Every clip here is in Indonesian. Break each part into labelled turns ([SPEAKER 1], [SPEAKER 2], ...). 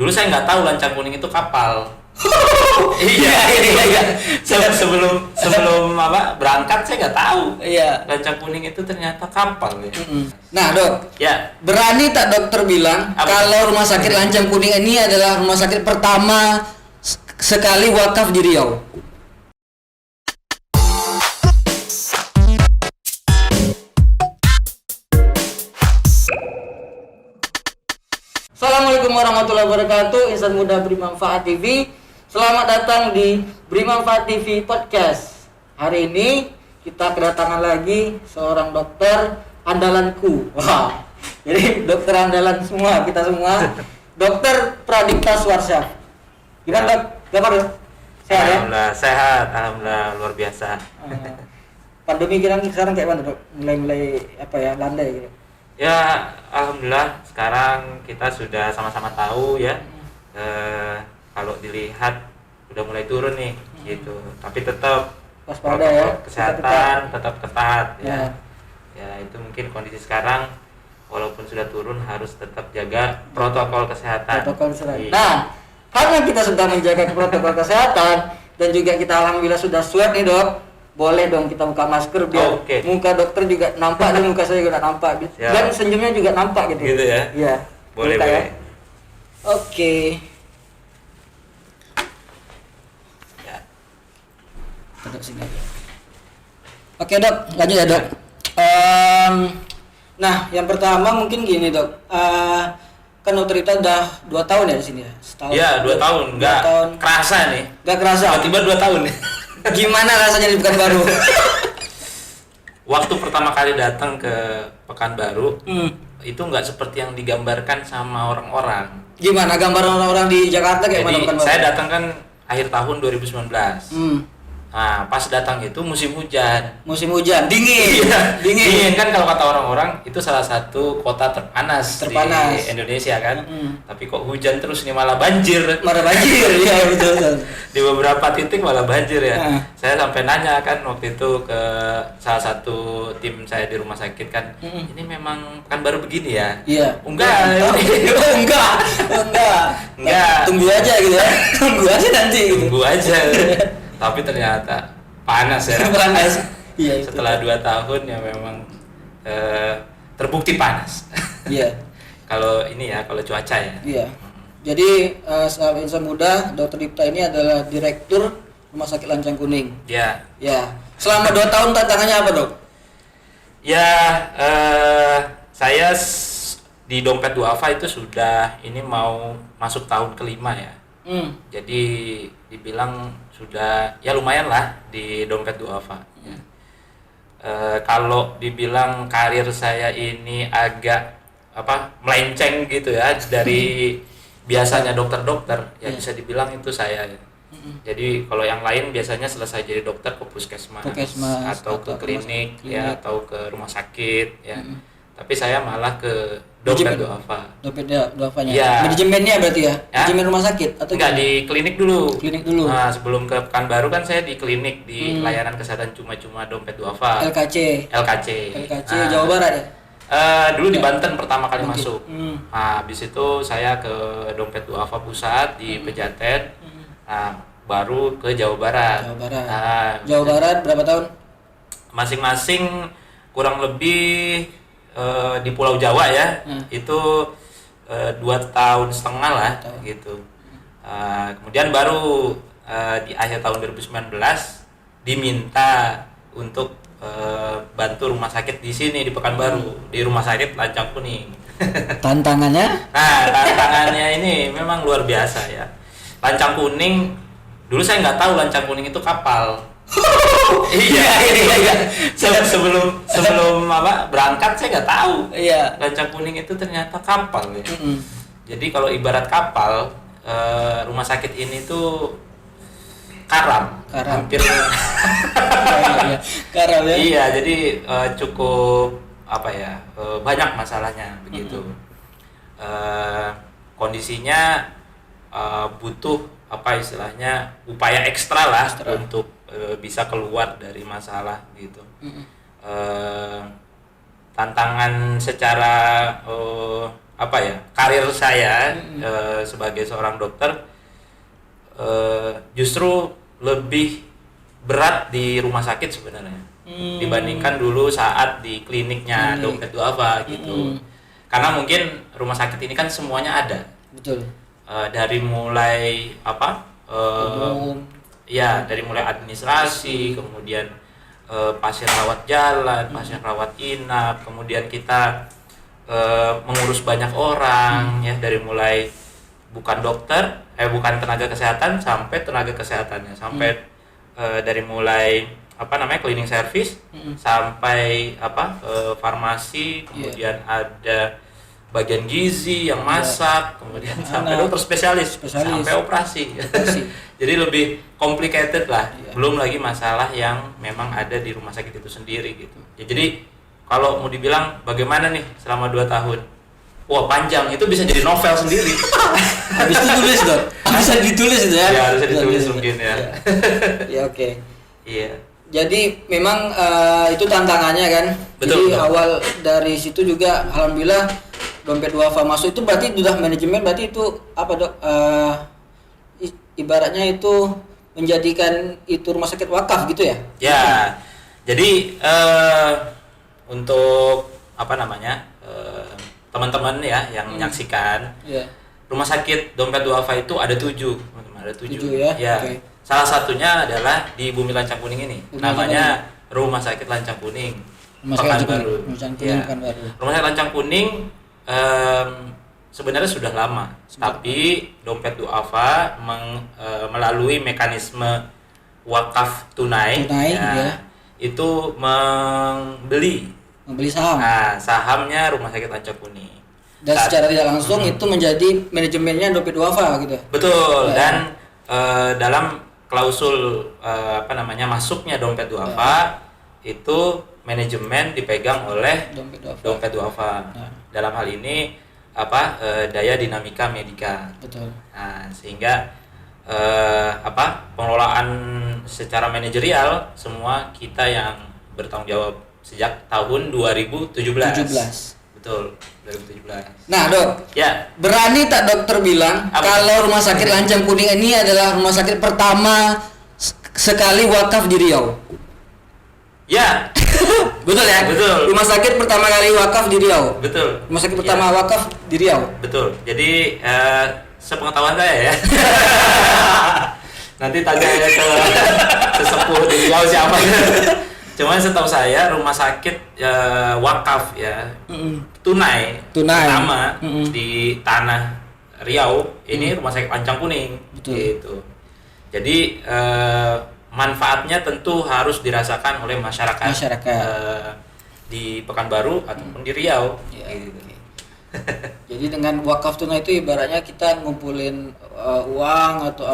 [SPEAKER 1] Dulu saya nggak tahu lancang kuning itu kapal. Iya. Sebelum apa berangkat saya nggak tahu.
[SPEAKER 2] Iya.
[SPEAKER 1] Lancang kuning itu ternyata kapal ya.
[SPEAKER 2] Nah dok,
[SPEAKER 1] Ya.
[SPEAKER 2] berani tak dokter bilang
[SPEAKER 1] Apa?
[SPEAKER 2] kalau rumah sakit Lancang Kuning ini adalah rumah sakit pertama sekali wakaf di Riau? Assalamualaikum warahmatullahi wabarakatuh. Insan Muda Bermanfaat TV. Selamat datang di Bermanfaat TV Podcast. Hari ini kita kedatangan lagi seorang dokter andalanku. Wah. Jadi dokter andalan semua, kita semua. Dokter Pradipta Suwarsya. Gimana dok? Kabar dok? Sehat ya?
[SPEAKER 1] Alhamdulillah sehat, alhamdulillah luar biasa.
[SPEAKER 2] Pandemi sekarang kayak mana dok? Mulai apa ya, landai gitu?
[SPEAKER 1] Ya, alhamdulillah sekarang kita sudah sama-sama tahu ya. Kalau dilihat udah mulai turun nih, gitu. Tapi tetap
[SPEAKER 2] waspada ya.
[SPEAKER 1] Kesehatan tetap ketat ya. Ya itu mungkin kondisi sekarang walaupun sudah turun harus tetap jaga protokol kesehatan.
[SPEAKER 2] Protokol kesehatan. Nah, karena kita sudah menjaga protokol kesehatan dan juga kita alhamdulillah sudah swab nih dok. Boleh dong kita buka masker biar muka dokter juga nampak dan muka saya juga nampak gitu. Dan senyumnya juga nampak gitu.
[SPEAKER 1] Gitu ya?
[SPEAKER 2] Iya.
[SPEAKER 1] Boleh.
[SPEAKER 2] Ya. Oke.
[SPEAKER 1] Ya.
[SPEAKER 2] Duduk sini. Oke dok, lanjut ya dok. Nah, yang pertama mungkin gini dok. Kan dokter Ita udah 2 tahun ya di sini ya? Setahun.
[SPEAKER 1] Iya, 2 tahun. Enggak kerasa nih.
[SPEAKER 2] Enggak kerasa.
[SPEAKER 1] Tiba-tiba 2 tahun nih.
[SPEAKER 2] Gimana rasanya di Pekanbaru?
[SPEAKER 1] Waktu pertama kali datang ke Pekanbaru, itu nggak seperti yang digambarkan sama orang-orang.
[SPEAKER 2] Gimana gambaran orang-orang di Jakarta kayak mana Pekanbaru?
[SPEAKER 1] Saya datang kan akhir tahun 2019. Nah, pas datang itu musim hujan.
[SPEAKER 2] Musim hujan, dingin.
[SPEAKER 1] Iya,
[SPEAKER 2] dingin
[SPEAKER 1] kan kalau kata orang-orang itu salah satu kota terpanas di Indonesia kan. Tapi kok hujan terus nih malah banjir.
[SPEAKER 2] Iya betul.
[SPEAKER 1] Di beberapa titik malah banjir ya. Saya sampai nanya kan waktu itu ke salah satu tim saya di rumah sakit kan. Ini memang Pekanbaru begini ya?
[SPEAKER 2] Iya.
[SPEAKER 1] Enggak.
[SPEAKER 2] Enggak. Tunggu aja gitu ya. Tunggu aja nanti.
[SPEAKER 1] Tunggu aja. Tapi ternyata panas ya.
[SPEAKER 2] Panas. Iya.
[SPEAKER 1] Setelah 2 tahun ya memang terbukti panas.
[SPEAKER 2] Iya.
[SPEAKER 1] Kalau ini ya, kalau cuaca ya.
[SPEAKER 2] Iya. Jadi sahabat insan muda, Dr. Dipta ini adalah direktur Rumah Sakit Lancang Kuning.
[SPEAKER 1] Iya.
[SPEAKER 2] Ya. Selama 2 tahun tantangannya apa dok?
[SPEAKER 1] Ya, saya di Dompet Duafa itu sudah ini mau masuk tahun ke-5 ya. Jadi dibilang sudah ya lumayan lah di Dompet Duafa. Ya. Kalau dibilang karir saya ini agak melenceng gitu ya dari biasanya dokter-dokter ya bisa dibilang itu saya. Jadi kalau yang lain biasanya selesai jadi dokter ke puskesmas atau ke klinik ya atau ke rumah sakit ya. Tapi saya malah ke Dompet Duafa.
[SPEAKER 2] Dompet Duafanya.
[SPEAKER 1] Ya.
[SPEAKER 2] Manajemennya berarti ya? Manajemen rumah sakit atau
[SPEAKER 1] enggak di klinik dulu.
[SPEAKER 2] Klinik dulu.
[SPEAKER 1] Nah, sebelum ke Pekanbaru kan saya di klinik di layanan kesehatan cuma-cuma Dompet Duafa.
[SPEAKER 2] LKC.
[SPEAKER 1] Nah,
[SPEAKER 2] Jawa Barat ya?
[SPEAKER 1] Dulu di Banten pertama kali masuk. Nah, habis itu saya ke Dompet Duafa pusat di Pejaten. Nah, baru ke Jawa Barat. Nah,
[SPEAKER 2] Jawa Barat berapa tahun?
[SPEAKER 1] Masing-masing kurang lebih di Pulau Jawa ya, itu 2,5 tahun lah gitu. Kemudian baru di akhir tahun 2019 diminta untuk bantu rumah sakit di sini di Pekanbaru, di Rumah Sakit Lancang Kuning.
[SPEAKER 2] Tantangannya?
[SPEAKER 1] Nah, tantangannya ini memang luar biasa ya. Lancang Kuning, dulu saya nggak tahu Lancang Kuning itu kapal. Iya. Sebelum berangkat saya nggak tahu.
[SPEAKER 2] Iya.
[SPEAKER 1] Lancang Kuning itu ternyata kapal ya. Jadi kalau ibarat kapal, rumah sakit ini tuh karam. Hampir.
[SPEAKER 2] Karam ya.
[SPEAKER 1] Iya, jadi cukup banyak masalahnya begitu. Kondisinya butuh istilahnya upaya ekstra lah untuk bisa keluar dari masalah gitu. Tantangan secara apa ya, karir saya sebagai seorang dokter justru lebih berat di rumah sakit sebenarnya dibandingkan dulu saat di kliniknya Dompet Duafa gitu. Karena mungkin rumah sakit ini kan semuanya ada.
[SPEAKER 2] Betul.
[SPEAKER 1] Dari mulai ya dari mulai administrasi, kemudian pasien rawat jalan, pasien rawat inap, kemudian kita mengurus banyak orang ya, dari mulai bukan bukan tenaga kesehatan sampai tenaga kesehatannya, sampai dari mulai cleaning service sampai farmasi, kemudian ada bagian gizi yang masak, kemudian sampai dokter spesialis, sampai operasi. Jadi lebih complicated lah. Belum lagi masalah yang memang ada di rumah sakit itu sendiri gitu. Ya, jadi kalau mau dibilang bagaimana nih selama 2 tahun, wah panjang, itu bisa jadi novel sendiri.
[SPEAKER 2] Habis itu tulis dong. Bisa ditulis itu ya.
[SPEAKER 1] Ya bisa ditulis mungkin ya.
[SPEAKER 2] Ya oke.
[SPEAKER 1] Iya.
[SPEAKER 2] Jadi memang itu tantangannya kan. Jadi awal dari situ juga alhamdulillah Dompet Duafa masuk itu berarti sudah manajemen, berarti itu apa dok? Ibaratnya itu menjadikan itu rumah sakit wakaf gitu ya?
[SPEAKER 1] Ya. Jadi untuk teman-teman ya yang menyaksikan, rumah sakit Dompet Duafa itu ada 7, teman-teman, ada 7
[SPEAKER 2] ya.
[SPEAKER 1] Okay. Salah satunya adalah di Bumi Lancang Kuning ini, namanya Rumah Sakit Lancang Kuning, Pekanbaru. Rumah Sakit Lancang Kuning sebenarnya sudah lama, tapi Dompet Duafa melalui mekanisme wakaf tunai itu membeli
[SPEAKER 2] saham.
[SPEAKER 1] Nah, sahamnya Rumah Sakit Lancang Kuning.
[SPEAKER 2] Dan secara tidak langsung itu menjadi manajemennya Dompet Duafa gitu.
[SPEAKER 1] Betul. Dan dalam klausul masuknya Dompet Duafa itu manajemen dipegang oleh Dompet Duafa. Dalam hal ini daya dinamika medika.
[SPEAKER 2] Betul.
[SPEAKER 1] Nah, sehingga pengelolaan secara manajerial semua kita yang bertanggung jawab sejak tahun 2017. Betul, 2017.
[SPEAKER 2] Nah, Dok.
[SPEAKER 1] Ya.
[SPEAKER 2] Berani tak dokter bilang kalau Rumah Sakit Lancang Kuning ini adalah rumah sakit pertama sekali wakaf di Riau?
[SPEAKER 1] Ya.
[SPEAKER 2] Betul ya?
[SPEAKER 1] Betul.
[SPEAKER 2] Rumah sakit pertama kali wakaf di Riau.
[SPEAKER 1] Betul.
[SPEAKER 2] Rumah sakit pertama wakaf di Riau.
[SPEAKER 1] Betul. Jadi sepengetahuan saya ya. Nanti tanya ke sesepuh di Riau siapa. Cuman setahu saya rumah sakit wakaf ya tunai pertama di tanah Riau ini Rumah Sakit Lancang Kuning.
[SPEAKER 2] Betul.
[SPEAKER 1] Gitu. Jadi manfaatnya tentu harus dirasakan oleh masyarakat. Di Pekanbaru ataupun di Riau.
[SPEAKER 2] Ya, gitu. Jadi dengan wakaf tunai itu ibaratnya kita ngumpulin uang atau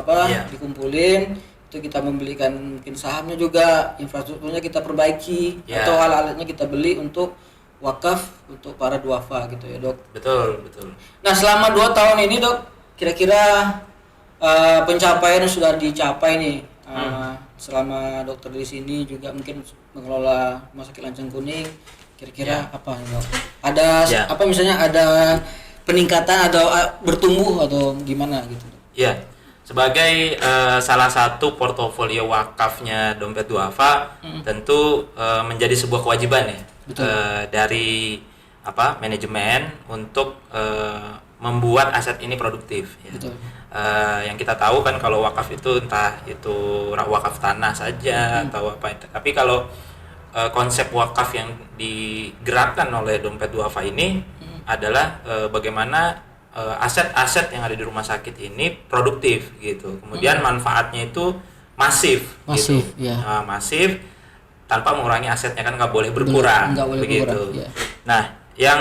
[SPEAKER 2] dikumpulin, itu kita membelikan mungkin sahamnya juga, infrastrukturnya kita perbaiki, atau alat-alatnya kita beli untuk wakaf untuk para duafa gitu ya dok.
[SPEAKER 1] Betul.
[SPEAKER 2] Nah selama 2 tahun ini dok, kira-kira pencapaian yang sudah dicapai nih selama dokter di sini juga mungkin mengelola Rumah Sakit Lancang Kuning, kira-kira apa dok? Ada misalnya ada peningkatan atau bertumbuh atau gimana gitu?
[SPEAKER 1] Ya. Sebagai salah satu portofolio wakafnya Dompet Duafa, tentu menjadi sebuah kewajiban ya dari manajemen untuk membuat aset ini produktif. Ya. Yang kita tahu kan kalau wakaf itu entah itu wakaf tanah saja atau apa, tapi kalau konsep wakaf yang digerakkan oleh Dompet Duafa ini adalah bagaimana aset-aset yang ada di rumah sakit ini produktif gitu. Kemudian manfaatnya itu masif gitu.
[SPEAKER 2] Ya.
[SPEAKER 1] Masif tanpa mengurangi asetnya, kan nggak boleh berkurang begitu. Ya. Nah, yang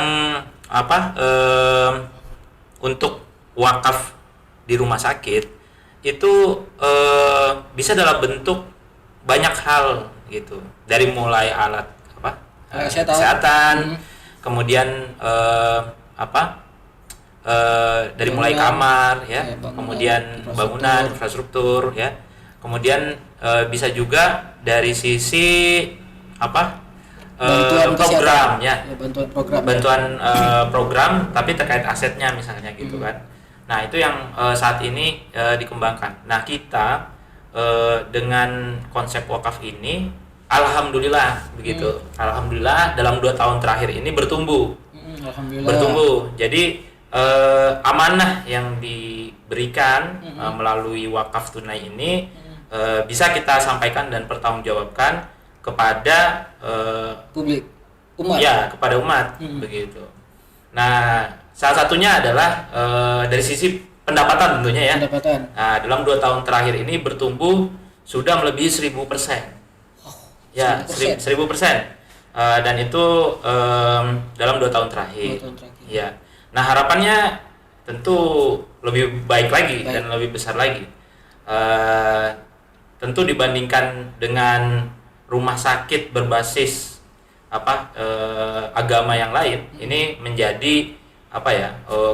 [SPEAKER 1] untuk wakaf di rumah sakit itu bisa dalam bentuk banyak hal gitu. Dari mulai alat kesehatan, kemudian dari mulai kamar ya, kemudian bangunan, infrastruktur ya, kemudian bisa juga dari sisi program ya.
[SPEAKER 2] Bantuan
[SPEAKER 1] program tapi terkait asetnya misalnya gitu kan. Nah, itu yang saat ini dikembangkan. Nah, kita dengan konsep wakaf ini alhamdulillah begitu. Alhamdulillah dalam 2 tahun terakhir ini bertumbuh.
[SPEAKER 2] Alhamdulillah.
[SPEAKER 1] Bertumbuh. Jadi amanah yang diberikan melalui wakaf tunai ini bisa kita sampaikan dan pertanggungjawabkan kepada
[SPEAKER 2] publik, umat.
[SPEAKER 1] Ya, kepada umat begitu. Nah, salah satunya adalah dari sisi pendapatan tentunya ya.
[SPEAKER 2] Pendapatan.
[SPEAKER 1] Nah, dalam 2 tahun terakhir ini bertumbuh sudah melebihi 1000%. Ya, 1000%. Dan itu dalam 2 tahun terakhir.
[SPEAKER 2] 2 tahun terakhir.
[SPEAKER 1] Ya. Nah, harapannya tentu lebih baik lagi dan lebih besar lagi. Tentu dibandingkan dengan rumah sakit berbasis agama yang lain, ini menjadi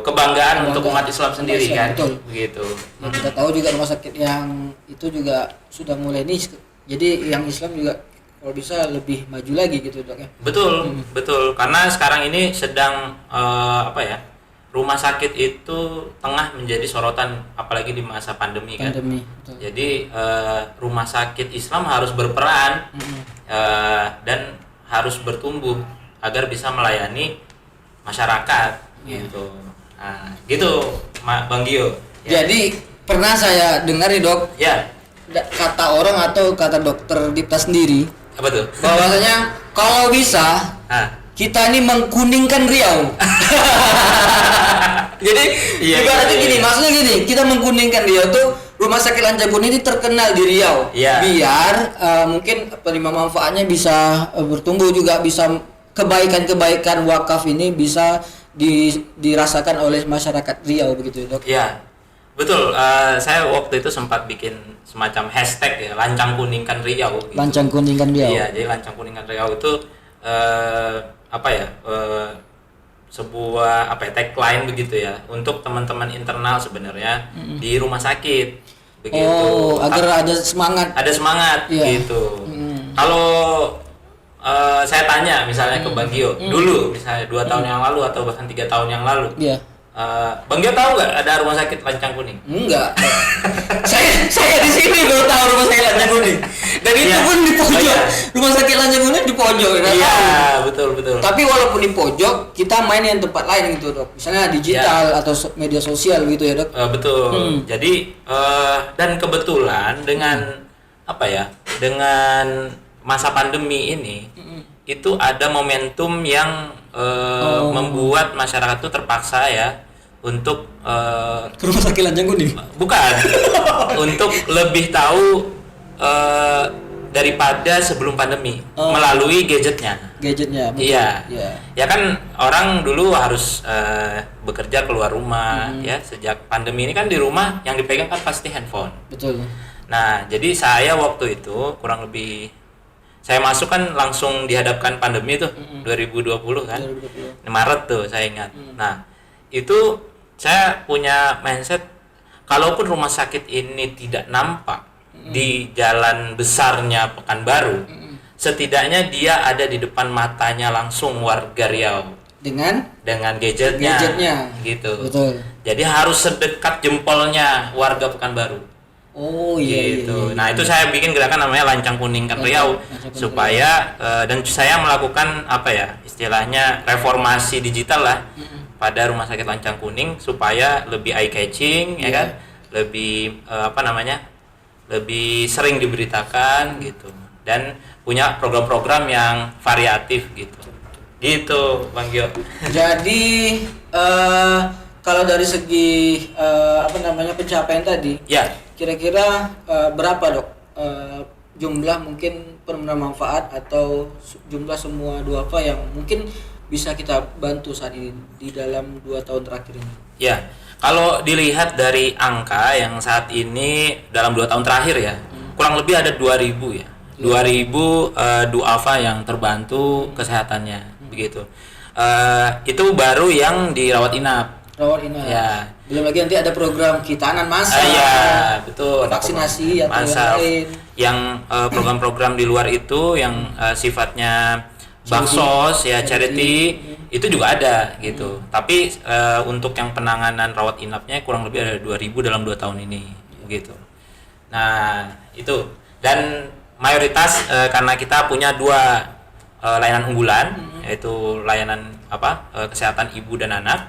[SPEAKER 1] kebanggaan untuk umat Islam sendiri kan.
[SPEAKER 2] Betul.
[SPEAKER 1] Begitu.
[SPEAKER 2] Ya, kita tahu juga rumah sakit yang itu juga sudah mulai nih, jadi yang Islam juga kalau bisa lebih maju lagi gitu, Dok ya.
[SPEAKER 1] Betul, betul. Karena sekarang ini sedang rumah sakit itu tengah menjadi sorotan apalagi di masa pandemi kan.
[SPEAKER 2] Betul.
[SPEAKER 1] Jadi rumah sakit Islam harus berperan dan harus bertumbuh agar bisa melayani masyarakat gitu. Nah, gitu Bang Gio. Ya.
[SPEAKER 2] Jadi pernah saya dengar nih, Dok.
[SPEAKER 1] Ya.
[SPEAKER 2] Kata orang atau kata dokter Dipta sendiri.
[SPEAKER 1] Apa tuh?
[SPEAKER 2] Bahwasanya kalau bisa kita ini mengkuningkan Riau. Jadi ibaratnya gini, maksudnya gini, kita mengkuningkan Riau tuh rumah sakit Lancakuning ini terkenal di Riau. Biar mungkin penerima manfaatnya bisa bertumbuh juga, bisa kebaikan-kebaikan wakaf ini bisa dirasakan oleh masyarakat Riau begitu, Dok.
[SPEAKER 1] Iya. Betul, saya waktu itu sempat bikin semacam hashtag ya, Lancang Kuningkan Riau gitu.
[SPEAKER 2] Lancang Kuningkan Riau.
[SPEAKER 1] Iya, jadi Lancang Kuningkan Riau itu sebuah tagline begitu ya untuk teman-teman internal sebenarnya di rumah sakit begitu.
[SPEAKER 2] Agar ada semangat.
[SPEAKER 1] Ada semangat gitu. Kalau saya tanya misalnya ke Bang Gio dulu, misalnya 2 tahun yang lalu atau bahkan 3 tahun yang lalu.
[SPEAKER 2] Iya.
[SPEAKER 1] Bang Gio tahu nggak ada rumah sakit Lancang Kuning?
[SPEAKER 2] Enggak. saya di sini baru tahu rumah sakit Lancang Kuning. Dan itu pun di pojok. Rumah sakit Lancang Kuning di pojok.
[SPEAKER 1] Iya, betul.
[SPEAKER 2] Tapi walaupun di pojok, kita main yang tempat lain gitu, Dok. Misalnya digital atau media sosial gitu ya, Dok.
[SPEAKER 1] Betul. Jadi dan kebetulan dengan dengan masa pandemi ini itu ada momentum yang membuat masyarakat itu terpaksa ya untuk
[SPEAKER 2] ke rumah sakit Lancang Kuning.
[SPEAKER 1] Bukan. Untuk lebih tahu daripada sebelum pandemi melalui gadgetnya. Betul. Iya. Ya kan orang dulu harus bekerja keluar rumah ya, sejak pandemi ini kan di rumah yang dipegang kan pasti handphone.
[SPEAKER 2] Betul.
[SPEAKER 1] Nah, jadi saya waktu itu kurang lebih saya masuk kan langsung dihadapkan pandemi tuh 2020 kan. 2020. Maret tuh saya ingat. Nah, itu saya punya mindset kalaupun rumah sakit ini tidak nampak di jalan besarnya Pekanbaru, setidaknya dia ada di depan matanya langsung warga Riau dengan gadgetnya gitu. Betul. Jadi harus sedekat jempolnya warga Pekanbaru.
[SPEAKER 2] Oh iya.
[SPEAKER 1] Gitu. Nah, itu saya bikin gerakan namanya Lancang Kuningkan Riau supaya dan saya melakukan istilahnya reformasi digital lah pada rumah sakit Lancang Kuning supaya lebih eye catching ya kan, lebih lebih sering diberitakan gitu dan punya program-program yang variatif gitu Bang Gio.
[SPEAKER 2] Jadi kalau dari segi pencapaian tadi kira-kira berapa, Dok, jumlah mungkin penerima manfaat atau jumlah semua duafa yang mungkin bisa kita bantu saat ini di dalam 2 tahun terakhir ini?
[SPEAKER 1] Ya, kalau dilihat dari angka yang saat ini dalam 2 tahun terakhir ya, kurang lebih ada 2.000 ya. 2.000 duafa yang terbantu kesehatannya begitu. Itu baru yang dirawat inap. Ya.
[SPEAKER 2] Belum lagi nanti ada program kitanan massal.
[SPEAKER 1] Betul.
[SPEAKER 2] Vaksinasi atau yang lain.
[SPEAKER 1] Yang program-program di luar itu yang sifatnya baksos ya, charity itu juga ada gitu. Tapi untuk yang penanganan rawat inapnya kurang lebih ada 2.000 dalam 2 tahun ini gitu. Nah, itu. Dan mayoritas karena kita punya 2 layanan unggulan, yaitu layanan kesehatan ibu dan anak,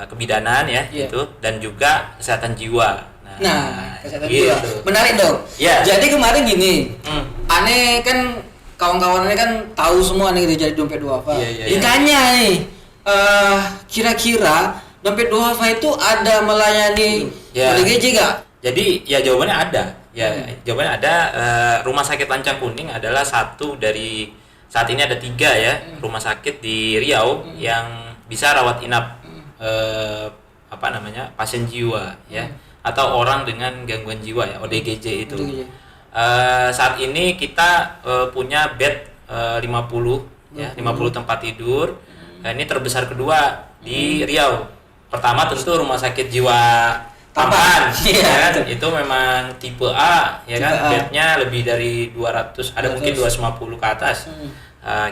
[SPEAKER 1] kebidanan ya gitu, dan juga kesehatan jiwa.
[SPEAKER 2] Nah, kesehatan
[SPEAKER 1] gitu.
[SPEAKER 2] jiwa. Menarik dong.
[SPEAKER 1] Yeah.
[SPEAKER 2] Jadi kemarin gini, aneh kan kawan-kawannya kan tahu semua nih jadi dompet duafa. Ditanya nih, kira-kira dompet duafa itu ada melayani ODGJ gak?
[SPEAKER 1] Jadi ya jawabannya ada. Ya, jawabannya ada. Rumah sakit Lancang Kuning adalah satu dari, saat ini ada 3 ya rumah sakit di Riau yang bisa rawat inap pasien jiwa ya, atau orang dengan gangguan jiwa ya, ODGJ itu. Saat ini kita punya bed 50 ya, 50 tempat tidur. Ini terbesar kedua di Riau. Pertama tentu rumah sakit jiwa Tampan, ya kan? Itu memang tipe A ya kan, bednya lebih dari 200, ada mungkin 250 ke atas.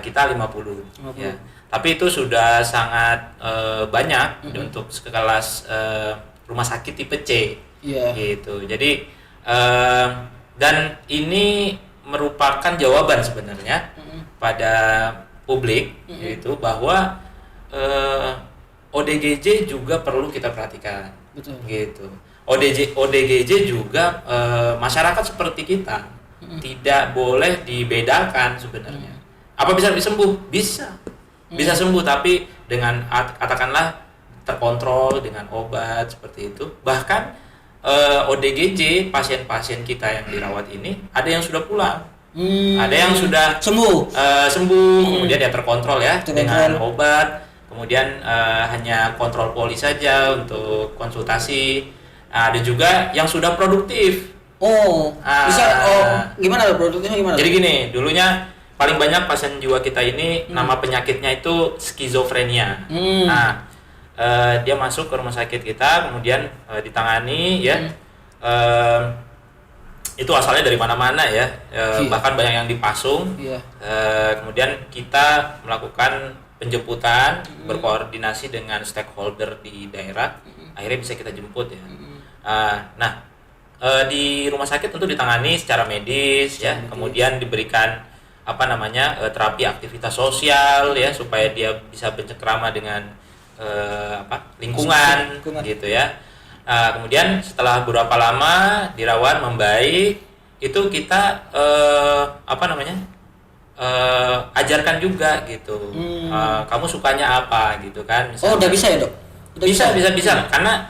[SPEAKER 1] Kita 50 ya. Tapi itu sudah sangat banyak untuk sekelas rumah sakit tipe C gitu. Jadi dan ini merupakan jawaban sebenarnya pada publik, yaitu bahwa ODGJ juga perlu kita perhatikan.
[SPEAKER 2] Betul.
[SPEAKER 1] Gitu. ODGJ juga masyarakat seperti kita tidak boleh dibedakan sebenarnya. Apa bisa sembuh? Bisa sembuh, tapi dengan katakanlah terkontrol dengan obat seperti itu. Bahkan ODGJ pasien-pasien kita yang dirawat ini ada yang sudah pulang, ada yang sudah sembuh, kemudian dia terkontrol ya dengan obat. Kemudian hanya kontrol poli saja untuk konsultasi. Ada juga yang sudah produktif.
[SPEAKER 2] Gimana produktifnya gimana?
[SPEAKER 1] Jadi gini, dulunya paling banyak pasien jiwa kita ini nama penyakitnya itu skizofrenia. Nah, dia masuk ke rumah sakit kita, kemudian ditangani ya. Itu asalnya dari mana-mana ya, bahkan banyak yang dipasung. Kemudian kita melakukan penjemputan, berkoordinasi dengan stakeholder di daerah, akhirnya bisa kita jemput ya. Di rumah sakit tentu ditangani secara medis ya, kemudian diberikan terapi aktivitas sosial ya, supaya dia bisa bercengkrama dengan lingkungan gitu ya. Kemudian setelah beberapa lama dirawat membaik, itu kita ajarkan juga gitu. Kamu sukanya apa gitu kan? Misalnya,
[SPEAKER 2] udah bisa ya, Dok?
[SPEAKER 1] Bisa. Karena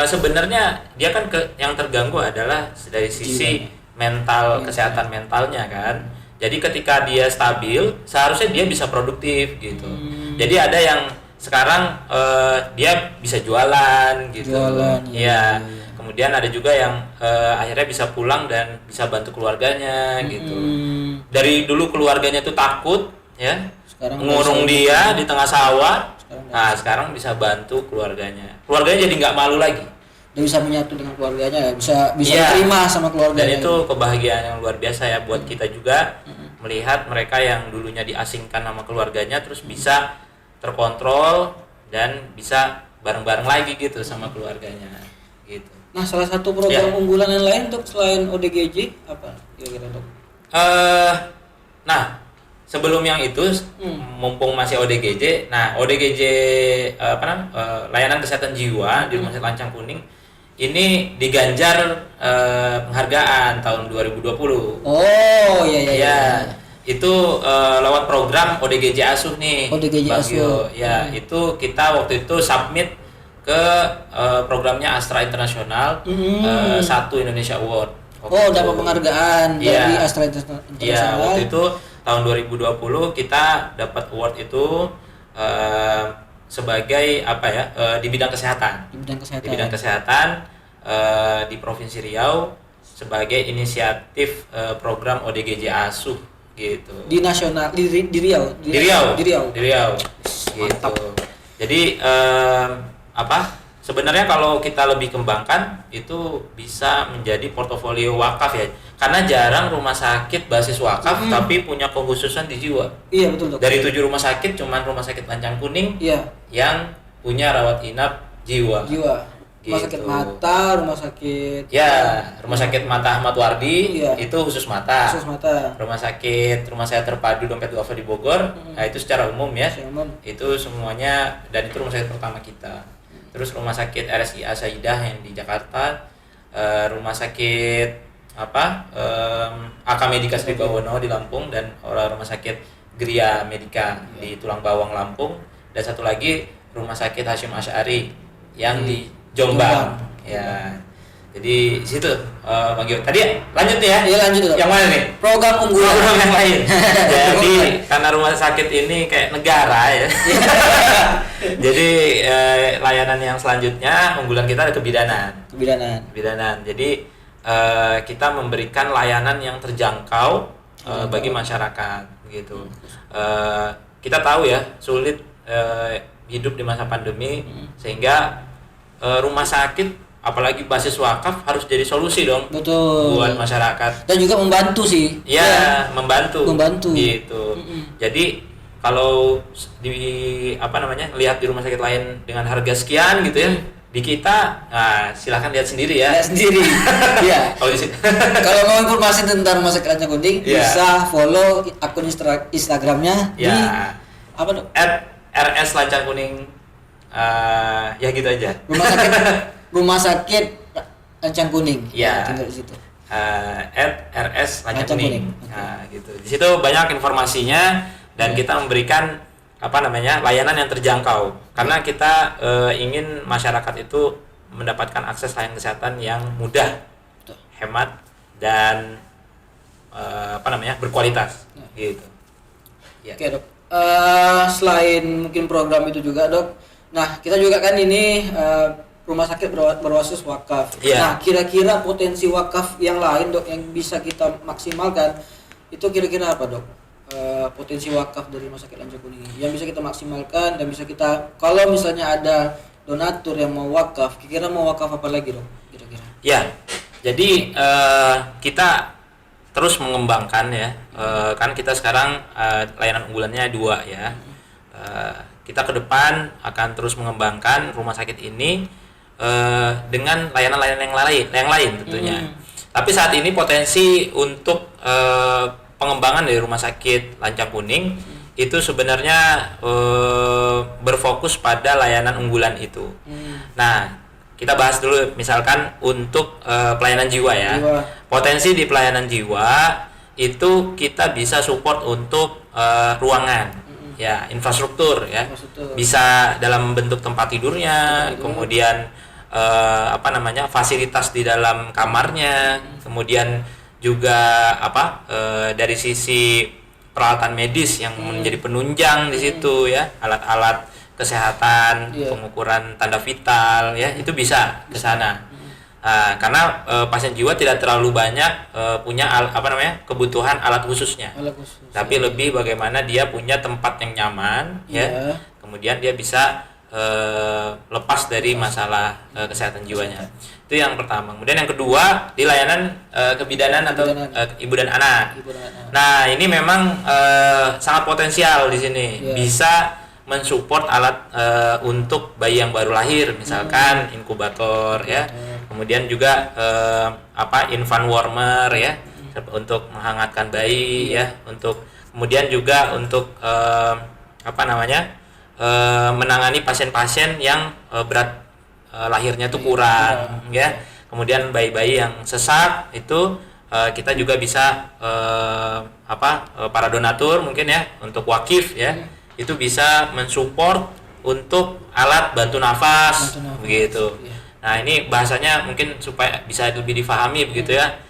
[SPEAKER 1] sebenarnya dia kan yang terganggu adalah dari sisi mental, kesehatan mentalnya kan. Jadi ketika dia stabil, seharusnya dia bisa produktif gitu. Jadi ada yang sekarang dia bisa jualan gitu. Iya. Kemudian ada juga yang akhirnya bisa pulang dan bisa bantu keluarganya gitu. Dari dulu keluarganya tuh takut ya, ngurung dia di tengah sawah. Sekarang bisa bantu keluarganya. Keluarganya jadi nggak malu lagi.
[SPEAKER 2] Dia bisa menyatu dengan keluarganya, bisa terima sama keluarganya.
[SPEAKER 1] Dan itu kebahagiaan yang luar biasa ya buat kita juga, melihat mereka yang dulunya diasingkan sama keluarganya terus bisa terkontrol dan bisa bareng-bareng lagi gitu sama keluarganya gitu.
[SPEAKER 2] Nah, salah satu program unggulan yang lain untuk selain ODGJ apa kira-kira, Dok?
[SPEAKER 1] Sebelum yang itu, mumpung masih ODGJ, ODGJ layanan kesehatan jiwa di Rumah Sakit Lancang Kuning ini diganjar penghargaan tahun 2020. Iya. Itu lewat program ODGJ Asuh nih.
[SPEAKER 2] ODGJ Asuh.
[SPEAKER 1] Ya, itu kita waktu itu submit ke programnya Astra Internasional, 1 Indonesia Award.
[SPEAKER 2] Dapat penghargaan dari Astra Internasional.
[SPEAKER 1] Iya, waktu itu tahun 2020 kita dapat award itu sebagai di bidang kesehatan. Di bidang kesehatan di Provinsi Riau sebagai inisiatif program ODGJ Asuh gitu.
[SPEAKER 2] Di nasional di Riau. Di Riau.
[SPEAKER 1] Gitu. Jadi sebenarnya kalau kita lebih kembangkan itu bisa menjadi portofolio wakaf ya. Karena jarang rumah sakit basis wakaf tapi punya kekhususan di jiwa.
[SPEAKER 2] Iya betul dok.
[SPEAKER 1] Dari 7 rumah sakit cuman rumah sakit Lancang Kuning
[SPEAKER 2] Iya.
[SPEAKER 1] yang punya rawat inap jiwa.
[SPEAKER 2] Rumah sakit mata, rumah sakit
[SPEAKER 1] rumah sakit mata Ahmad Wardi itu khusus mata. Rumah saya terpadu Dompet Duafa di Bogor, nah itu secara umum ya. Itu semuanya, dan itu rumah sakit pertama kita. Terus rumah sakit RSIA Saidah yang di Jakarta, rumah sakit AK Medika Sri Bawono di Lampung, dan rumah sakit Gria Medika di Tulang Bawang Lampung, dan satu lagi rumah sakit Hasyim Asy'ari yang di Jombang. Ya. Jadi situ Bang Gio. Tadi lanjut nih ya.
[SPEAKER 2] Iya lanjut dong.
[SPEAKER 1] Yang mana nih?
[SPEAKER 2] Program unggulan
[SPEAKER 1] yang lain. Jadi karena rumah sakit ini kayak negara ya. Jadi layanan yang selanjutnya unggulan kita ada kebidanan. Jadi kita memberikan layanan yang terjangkau bagi masyarakat gitu. Kita tahu ya sulit hidup di masa pandemi sehingga rumah sakit apalagi basis wakaf harus jadi solusi dong.
[SPEAKER 2] Betul.
[SPEAKER 1] Buat masyarakat.
[SPEAKER 2] Dan juga membantu sih.
[SPEAKER 1] Iya, membantu. Gitu. Jadi kalau lihat di rumah sakit lain dengan harga sekian gitu ya, di kita silahkan lihat sendiri ya.
[SPEAKER 2] Lihat sendiri. Iya. Kalau mau informasi tentang rumah sakit Lancang Kuning bisa follow akun Instagramnya di apa dok?
[SPEAKER 1] @rs Lancang Kuning. Ya gitu aja.
[SPEAKER 2] Rumah sakit Lancang Kuning.
[SPEAKER 1] Ya.
[SPEAKER 2] Tinggal di situ.
[SPEAKER 1] @rs Lancang Kuning. Nah, gitu. Di situ banyak informasinya dan kita memberikan layanan yang terjangkau. Karena kita ingin masyarakat itu mendapatkan akses layanan kesehatan yang mudah, hemat dan berkualitas. Gitu.
[SPEAKER 2] Ya. Oke, Dok. Selain mungkin program itu juga, Dok. Nah, kita juga kan ini rumah sakit berbasis wakaf. Nah, kira-kira potensi wakaf yang lain, Dok, yang bisa kita maksimalkan itu kira-kira apa, Dok? Potensi wakaf dari rumah sakit Lancang Kuning yang bisa kita maksimalkan dan bisa kita, kalau misalnya ada donatur yang mau wakaf, kira-kira mau wakaf apa lagi, Dok? Kira-kira.
[SPEAKER 1] Ya. Jadi kita terus mengembangkan ya. Kan kita sekarang layanan unggulannya 2 ya. Kita ke depan akan terus mengembangkan rumah sakit ini dengan layanan-layanan yang lain tentunya. Tapi saat ini potensi untuk pengembangan dari rumah sakit Lancang Kuning itu sebenarnya berfokus pada layanan unggulan itu. Nah, kita bahas dulu misalkan untuk pelayanan jiwa ya. Potensi di pelayanan jiwa itu kita bisa support untuk ruangan. Ya, infrastruktur ya. Bisa dalam bentuk tempat tidurnya, kemudian fasilitas di dalam kamarnya, kemudian juga dari sisi peralatan medis yang menjadi penunjang di situ ya, alat-alat kesehatan, pengukuran tanda vital ya, itu bisa ke sana. Karena pasien jiwa tidak terlalu banyak punya kebutuhan alat khususnya. Tapi lebih bagaimana dia punya tempat yang nyaman ya. Kemudian dia bisa lepas dari masalah kesehatan jiwanya. Itu yang pertama. Kemudian yang kedua di layanan kebidanan atau ibu dan anak. Nah, ini memang sangat potensial di sini. Bisa mensupport alat untuk bayi yang baru lahir, misalkan inkubator ya. Kemudian juga infant warmer ya, untuk menghangatkan bayi ya, untuk kemudian juga untuk menangani pasien-pasien yang berat lahirnya itu kurang ya. Kemudian bayi-bayi yang sesak itu kita juga bisa para donatur mungkin ya, untuk wakif ya, itu bisa mensupport untuk alat bantu nafas begitu. Nah, ini bahasanya mungkin supaya bisa lebih difahami begitu ya.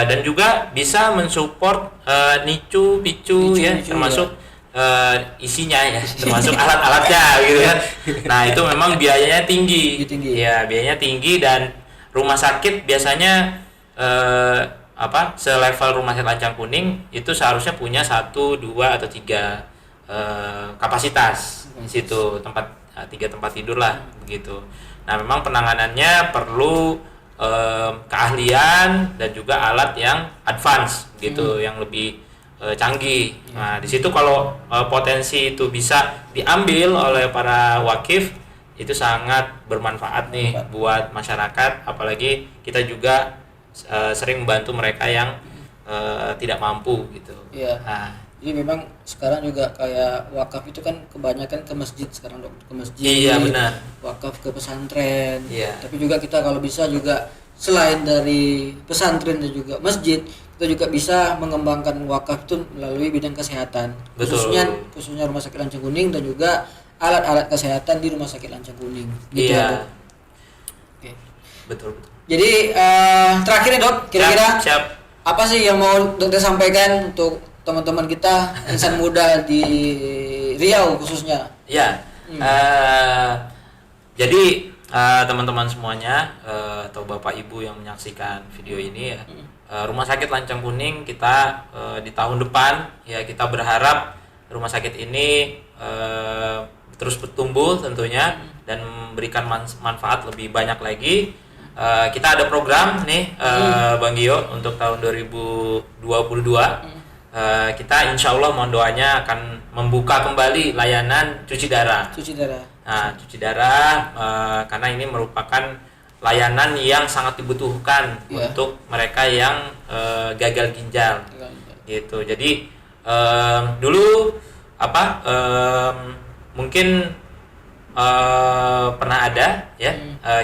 [SPEAKER 1] Dan juga bisa mensupport nicu, picu ya, termasuk isinya ya, termasuk alat-alatnya gitu kan. Nah, itu memang biayanya tinggi. Ya, biayanya tinggi dan rumah sakit biasanya selevel rumah sakit Lancang Kuning itu seharusnya punya 1, 2 atau 3 kapasitas di situ, 3 tempat tidur lah begitu. Nah, memang penanganannya perlu keahlian dan juga alat yang advance gitu, yang lebih canggih. Nah, di situ kalau potensi itu bisa diambil oleh para wakif, itu sangat bermanfaat nih buat masyarakat, apalagi kita juga sering membantu mereka yang tidak mampu gitu.
[SPEAKER 2] Iya.
[SPEAKER 1] Nah,
[SPEAKER 2] jadi memang sekarang juga kayak wakaf itu kan kebanyakan ke masjid sekarang, Dok, ke masjid.
[SPEAKER 1] iya benar.
[SPEAKER 2] Wakaf ke pesantren.
[SPEAKER 1] Iya.
[SPEAKER 2] Tapi juga kita kalau bisa juga selain dari pesantren dan juga masjid, kita juga bisa mengembangkan wakaf itu melalui bidang kesehatan.
[SPEAKER 1] Betul.
[SPEAKER 2] Khususnya Rumah Sakit Lancang Kuning dan juga alat-alat kesehatan di Rumah Sakit Lancang Kuning. Gitu ya,
[SPEAKER 1] Iya.
[SPEAKER 2] Dok. Oke.
[SPEAKER 1] Betul.
[SPEAKER 2] Jadi terakhir nih, Dok, kira-kira
[SPEAKER 1] Siap.
[SPEAKER 2] apa sih yang mau dokter sampaikan untuk teman-teman kita insan muda di Riau khususnya?
[SPEAKER 1] Ya. Jadi teman-teman semuanya atau Bapak Ibu yang menyaksikan video ini ya, Rumah Sakit Lancang Kuning kita di tahun depan ya, kita berharap rumah sakit ini terus bertumbuh tentunya dan memberikan manfaat lebih banyak lagi. Kita ada program nih Bang Gio untuk tahun 2022. Kita insya Allah mohon doanya akan membuka kembali layanan cuci darah. Nah, cuci darah karena ini merupakan layanan yang sangat dibutuhkan untuk mereka yang gagal ginjal. Gitu. Jadi dulu mungkin pernah ada ya,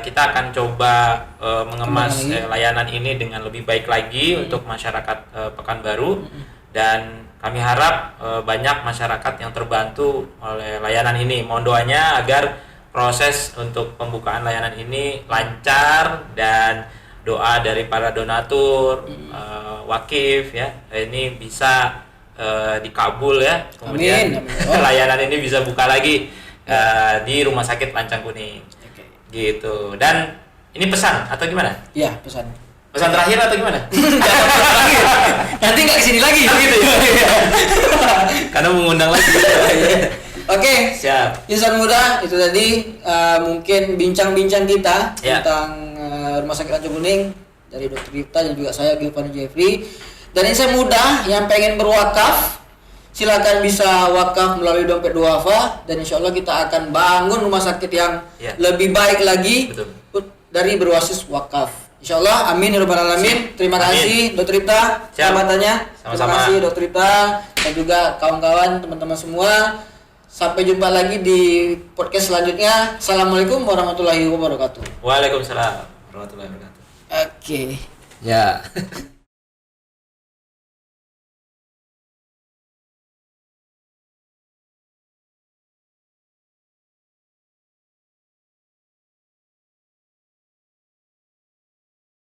[SPEAKER 1] kita akan coba mengemas layanan ini dengan lebih baik lagi untuk masyarakat Pekanbaru, dan kami harap banyak masyarakat yang terbantu oleh layanan ini. Mohon doanya agar proses untuk pembukaan layanan ini lancar dan doa dari para donatur, wakif ya, ini bisa dikabul ya. Kemudian amin. Layanan ini bisa buka lagi di Rumah Sakit Lancang Kuning. Gitu. Dan ini pesan atau gimana?
[SPEAKER 2] Iya, pesan.
[SPEAKER 1] Pesan terakhir atau gimana?
[SPEAKER 2] Nanti nggak kesini lagi gitu ya.
[SPEAKER 1] Karena mengundang lagi.
[SPEAKER 2] Oke.
[SPEAKER 1] Siap.
[SPEAKER 2] Insan muda, itu tadi mungkin bincang-bincang kita tentang Rumah Sakit Lancang Kuning dari Dr. Ripta dan juga saya Giovanni Jeffrey. Dan insan muda yang pengen berwakaf, silakan bisa wakaf melalui dompet duafa, dan insya Allah kita akan bangun rumah sakit yang lebih baik lagi.
[SPEAKER 1] Betul.
[SPEAKER 2] Dari berbasis wakaf. Insya Allah, amin ya rabbal alamin. Terima kasih Dr. Ripta kesempatannya. Terima kasih Dr. Ripta dan juga kawan-kawan, teman-teman semua. Sampai jumpa lagi di podcast selanjutnya. Assalamualaikum warahmatullahi wabarakatuh.
[SPEAKER 1] Waalaikumsalam warahmatullahi wabarakatuh.
[SPEAKER 2] Oke.
[SPEAKER 1] Ya.